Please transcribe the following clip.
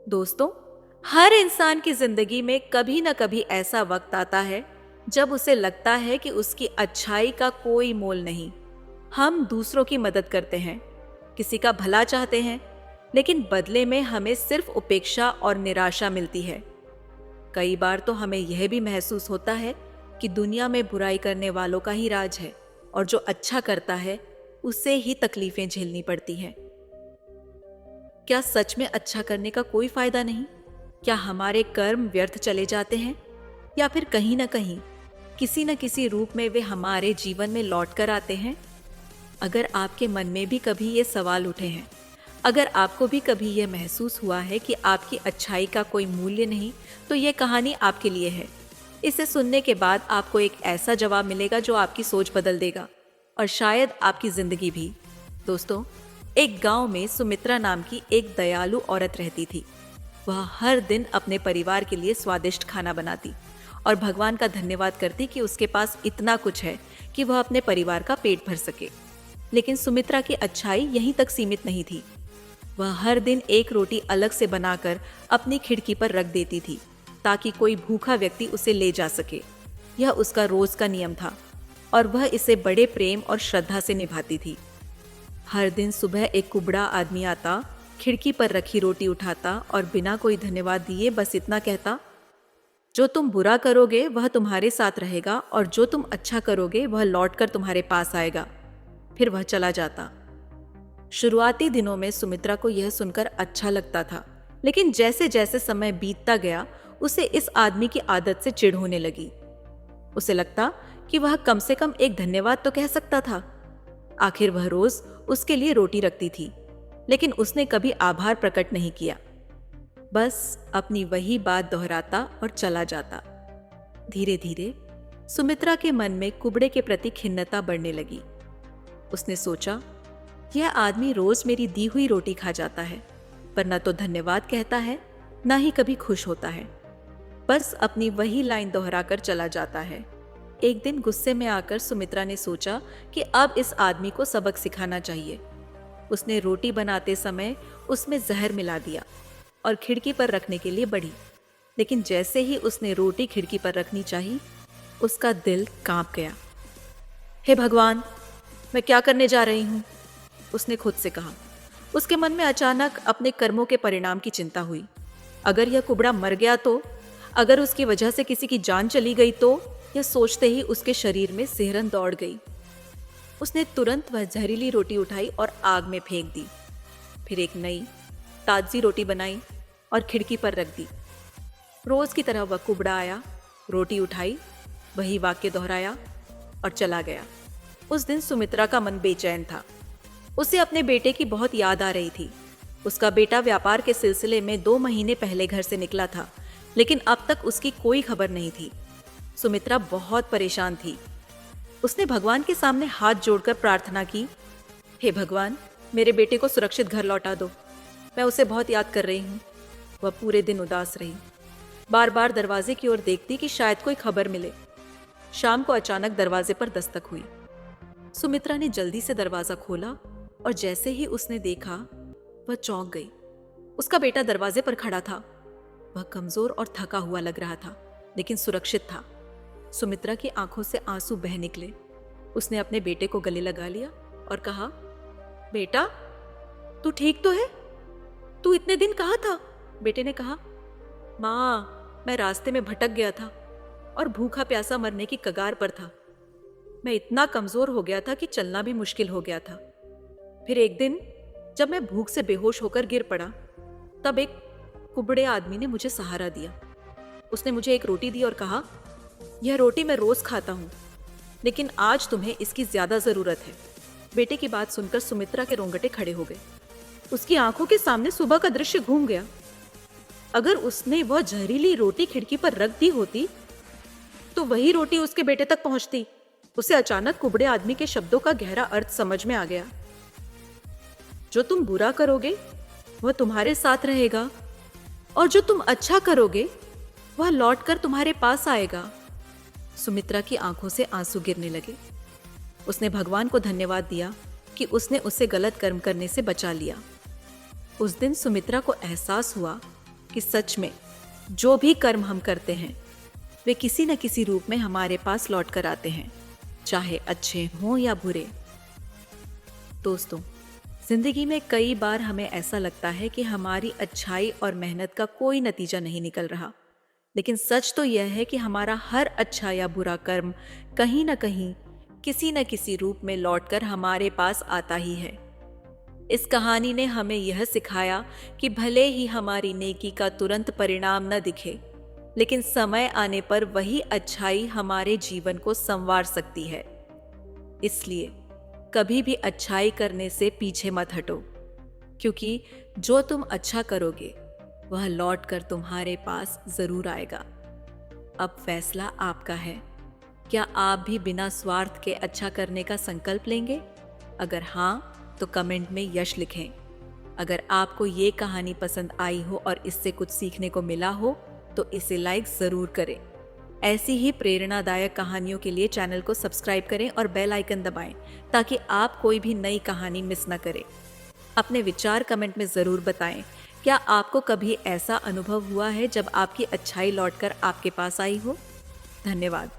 दोस्तों, हर इंसान की जिंदगी में कभी न कभी ऐसा वक्त आता है जब उसे लगता है कि उसकी अच्छाई का कोई मोल नहीं। हम दूसरों की मदद करते हैं, किसी का भला चाहते हैं, लेकिन बदले में हमें सिर्फ उपेक्षा और निराशा मिलती है। कई बार तो हमें यह भी महसूस होता है कि दुनिया में बुराई करने वालों का ही राज है और जो अच्छा करता है उसे ही तकलीफें झेलनी पड़ती हैं। क्या सच में अच्छा करने का कोई फायदा नहीं? क्या हमारे कर्म व्यर्थ चले जाते हैं, या फिर कहीं ना कहीं किसी न किसी रूप में वे हमारे जीवन में लौट कर आते हैं? अगर आपके मन में भी कभी ये सवाल उठे हैं, अगर आपको भी कभी यह महसूस हुआ है कि आपकी अच्छाई का कोई मूल्य नहीं, तो ये कहानी आपके लिए है। इसे सुनने के बाद आपको एक ऐसा जवाब मिलेगा जो आपकी सोच बदल देगा और शायद आपकी जिंदगी भी। दोस्तों, एक गांव में सुमित्रा नाम की एक दयालु औरत रहती थी। वह हर दिन अपने परिवार के लिए स्वादिष्ट खाना बनाती और भगवान का धन्यवाद करती कि उसके पास इतना कुछ है कि वह अपने परिवार का पेट भर सके। लेकिन सुमित्रा की अच्छाई यहीं तक सीमित नहीं थी। वह हर दिन एक रोटी अलग से बनाकर अपनी खिड़की पर रख देती थी ताकि कोई भूखा व्यक्ति उसे ले जा सके। यह उसका रोज का नियम था और वह इसे बड़े प्रेम और श्रद्धा से निभाती थी। हर दिन सुबह एक कुबड़ा आदमी आता, खिड़की पर रखी रोटी उठाता और बिना कोई धन्यवाद दिए बस इतना कहता, जो तुम बुरा करोगे वह तुम्हारे साथ रहेगा और जो तुम अच्छा करोगे वह लौटकर तुम्हारे पास आएगा। फिर वह चला जाता। शुरुआती दिनों में सुमित्रा को यह सुनकर अच्छा लगता था, लेकिन जैसे जैसे समय बीतता गया उसे इस आदमी की आदत से चिढ़ होने लगी। उसे लगता कि वह कम से कम एक धन्यवाद तो कह सकता था। आखिर वह रोज उसके लिए रोटी रखती थी, लेकिन उसने कभी आभार प्रकट नहीं किया। बस अपनी वही बात दोहराता और चला जाता। धीरे धीरे सुमित्रा के मन में कुबड़े के प्रति खिन्नता बढ़ने लगी। उसने सोचा, यह आदमी रोज मेरी दी हुई रोटी खा जाता है, पर न तो धन्यवाद कहता है, न ही कभी खुश होता है। बस अपनी वही लाइन दोहराकर चला जाता है। एक दिन गुस्से में आकर सुमित्रा ने सोचा कि अब इस आदमी को सबक सिखाना चाहिए। उसने रोटी बनाते समय उसमें जहर मिला दिया और खिड़की पर रखने के लिए बढ़ी। लेकिन जैसे ही उसने रोटी खिड़की पर रखनी चाहिए, उसका दिल कांप गया। हे भगवान, मैं क्या करने जा रही हूँ, उसने खुद से कहा। उसके मन में अचानक अपने कर्मों के परिणाम की चिंता हुई। अगर यह कुबड़ा मर गया तो, अगर उसकी वजह से किसी की जान चली गई तो, यह सोचते ही उसके शरीर में सिहरन दौड़ गई। उसने तुरंत वह जहरीली रोटी उठाई और आग में फेंक दी। फिर एक नई ताजी रोटी बनाई और खिड़की पर रख दी। रोज की तरह वह कुबड़ा आया, रोटी उठाई, वही वाक्य दोहराया और चला गया। उस दिन सुमित्रा का मन बेचैन था। उसे अपने बेटे की बहुत याद आ रही थी। उसका बेटा व्यापार के सिलसिले में 2 महीने पहले घर से निकला था, लेकिन अब तक उसकी कोई खबर नहीं थी। सुमित्रा बहुत परेशान थी। उसने भगवान के सामने हाथ जोड़कर प्रार्थना की, हे भगवान, मेरे बेटे को सुरक्षित घर लौटा दो। मैं उसे बहुत याद कर रही हूँ। वह पूरे दिन उदास रही। बार बार दरवाजे की ओर देखती कि शायद कोई खबर मिले। शाम को अचानक दरवाजे पर दस्तक हुई। सुमित्रा ने जल्दी से दरवाजा खोला और जैसे ही उसने देखा, वह चौंक गई। उसका बेटा दरवाजे पर खड़ा था। वह कमजोर और थका हुआ लग रहा था, लेकिन सुरक्षित था। सुमित्रा की आंखों से आंसू बह निकले। उसने अपने बेटे को गले लगा लिया और कहा, बेटा, तू ठीक तो है? तू इतने दिन कहाँ था? बेटे ने कहा, माँ, मैं रास्ते में भटक गया था और भूखा प्यासा मरने की कगार पर था। मैं इतना कमजोर हो गया था कि चलना भी मुश्किल हो गया था। फिर एक दिन जब मैं भूख से बेहोश होकर गिर पड़ा, तब एक कुबड़े आदमी ने मुझे सहारा दिया। उसने मुझे एक रोटी दी और कहा, यह रोटी मैं रोज खाता हूँ, लेकिन आज तुम्हें इसकी ज्यादा जरूरत है। बेटे की बात सुनकर सुमित्रा के रोंगटे खड़े हो गए। उसकी आंखों के सामने सुबह का दृश्य घूम गया। अगर उसने वह जहरीली रोटी खिड़की पर रख दी होती तो वही रोटी उसके बेटे तक पहुंचती। उसे अचानक कुबड़े आदमी के शब्दों का गहरा अर्थ समझ में आ गया। जो तुम बुरा करोगे वह तुम्हारे साथ रहेगा और जो तुम अच्छा करोगे वह लौटकर तुम्हारे पास आएगा। सुमित्रा की आंखों से आंसू गिरने लगे। उसने भगवान को धन्यवाद दिया कि उसने उसे गलत कर्म करने से बचा लिया। उस दिन सुमित्रा को एहसास हुआ कि सच में जो भी कर्म हम करते हैं वे किसी न किसी रूप में हमारे पास लौट कर आते हैं, चाहे अच्छे हों या बुरे। दोस्तों, जिंदगी में कई बार हमें ऐसा लगता है कि हमारी अच्छाई और मेहनत का कोई नतीजा नहीं निकल रहा, लेकिन सच तो यह है कि हमारा हर अच्छा या बुरा कर्म कहीं न कहीं किसी न किसी रूप में लौटकर हमारे पास आता ही है। इस कहानी ने हमें यह सिखाया कि भले ही हमारी नेकी का तुरंत परिणाम न दिखे, लेकिन समय आने पर वही अच्छाई हमारे जीवन को संवार सकती है। इसलिए कभी भी अच्छाई करने से पीछे मत हटो, क्योंकि जो तुम अच्छा करोगे वह लौट कर तुम्हारे पास जरूर आएगा। अब फैसला आपका है। क्या आप भी बिना स्वार्थ के अच्छा करने का संकल्प लेंगे? अगर हाँ, तो कमेंट में यश लिखें। अगर आपको ये कहानी पसंद आई हो और इससे कुछ सीखने को मिला हो तो इसे लाइक जरूर करें। ऐसी ही प्रेरणादायक कहानियों के लिए चैनल को सब्सक्राइब करें और बेल आइकन दबाएं ताकि आप कोई भी नई कहानी मिस न करें। अपने विचार कमेंट में ज़रूर बताएं। क्या आपको कभी ऐसा अनुभव हुआ है जब आपकी अच्छाई लौटकर आपके पास आई हो? धन्यवाद।